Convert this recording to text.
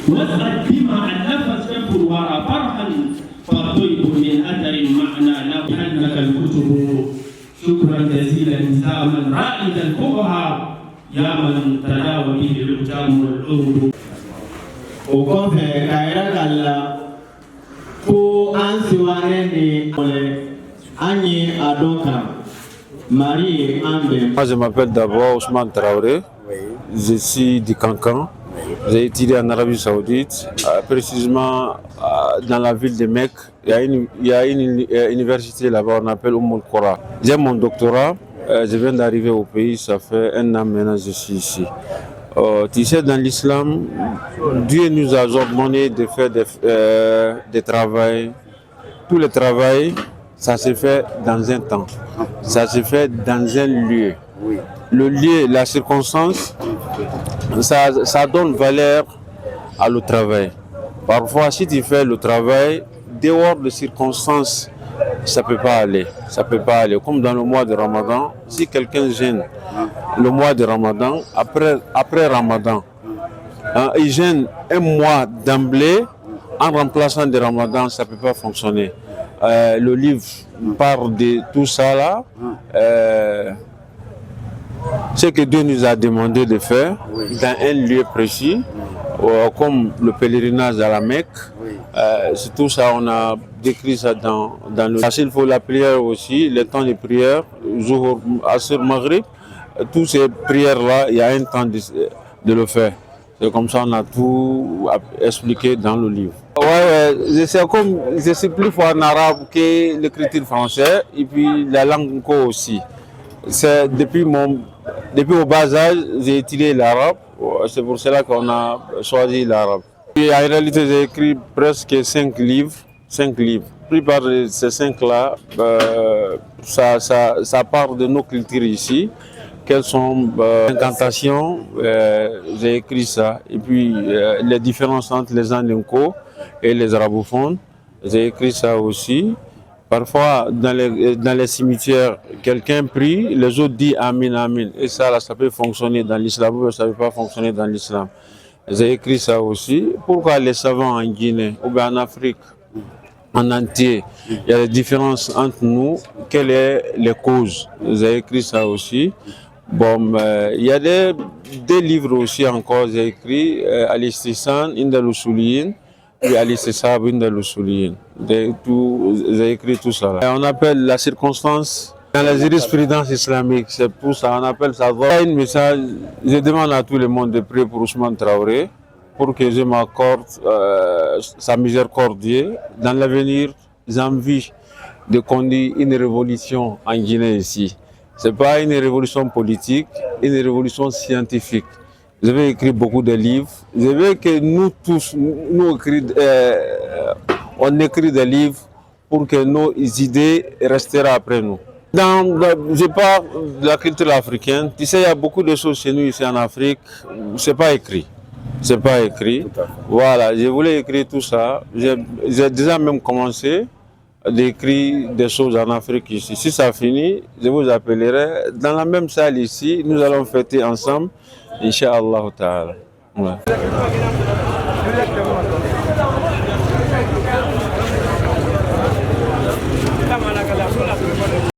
واسعد بما ألف سيف الورى فرحا فالطيب من أثر معنى لو أنك الكتب شكرا جزيلا نساما رائدا الفقهاء يا من تداوى به الحكام والعروض. وكيف كايرك الله كو أنسي وانني أني أدوكا Marie Ambe. Moi, je m'appelle d'abord Ousmane Traoré. Je suis du Cancan. J'ai étudié en Arabie Saoudite, précisément dans la ville de Mecque. Il y a une université là-bas, on appelle Qura. J'ai mon doctorat. Je viens d'arriver au pays, ça fait 1 an maintenant que je suis ici. Tu sais, dans l'islam, Dieu nous a ordonné de faire des travail. Tout le travail, ça se fait dans un temps. Ça se fait dans un lieu. Le lieu, la circonstance, ça donne valeur à le travail. Parfois, si tu fais le travail, dehors de circonstances, ça ne peut pas aller. Ça peut pas aller. Comme dans le mois de Ramadan, si quelqu'un gêne le mois de Ramadan, après Ramadan, il gêne un mois d'emblée, en remplaçant de Ramadan, ça ne peut pas fonctionner. Le livre parle de tout ça là. Ce que Dieu nous a demandé de faire dans un lieu précis, comme le pèlerinage à la Mecque. C'est tout ça, on a décrit ça dans le... Il faut la prière aussi, le temps de prière, Zuhur, Asr, Maghrib, toutes ces prières-là, il y a un temps de le faire. C'est comme ça on a tout expliqué dans le livre. Je suis plus fort en arabe que l'écriture française et puis la langue aussi. C'est depuis au bas âge, j'ai étudié l'arabe. C'est pour cela qu'on a choisi l'arabe. En réalité, j'ai écrit presque 5 livres. 5 livres. La plupart de ces 5-là, ça part de nos cultures ici. Quelles sont les incantations, j'ai écrit ça. Et puis les différences entre les Andinko et les arabophones, j'ai écrit ça aussi. Parfois, dans les cimetières, quelqu'un prie, les autres disent Amin, Amin. Et ça peut fonctionner dans l'islam, mais ça ne peut pas fonctionner dans l'islam. J'ai écrit ça aussi. Pourquoi les savants en Guinée ou bien en Afrique en entier, il y a des différences entre nous, quelles sont les causes? J'ai écrit ça aussi. Bon, il y a des livres aussi encore, j'ai écrit Al-Istissan, Inda Lusuliyin, et Al-Istisab, Inda Lusuliyin. J'ai écrit tout ça. On appelle la circonstance dans la jurisprudence islamique, c'est pour ça, on appelle ça. Un message, je demande à tout le monde de prier pour Ousmane Traoré, pour que je m'accorde sa miséricorde. Dans l'avenir, j'ai envie de conduire une révolution en Guinée ici. Ce n'est pas une révolution politique, une révolution scientifique. Je vais écrire beaucoup de livres. Je veux que nous tous, on écrit des livres pour que nos idées resteront après nous. Je parle de la culture africaine. Tu sais, il y a beaucoup de choses chez nous ici en Afrique. Ce n'est pas écrit. C'est pas écrit. Voilà, je voulais écrire tout ça. J'ai déjà même commencé d'écrire des choses en Afrique ici. Si ça finit, je vous appellerai. Dans la même salle ici, nous allons fêter ensemble, Inch'Allah Ta'ala. Ouais.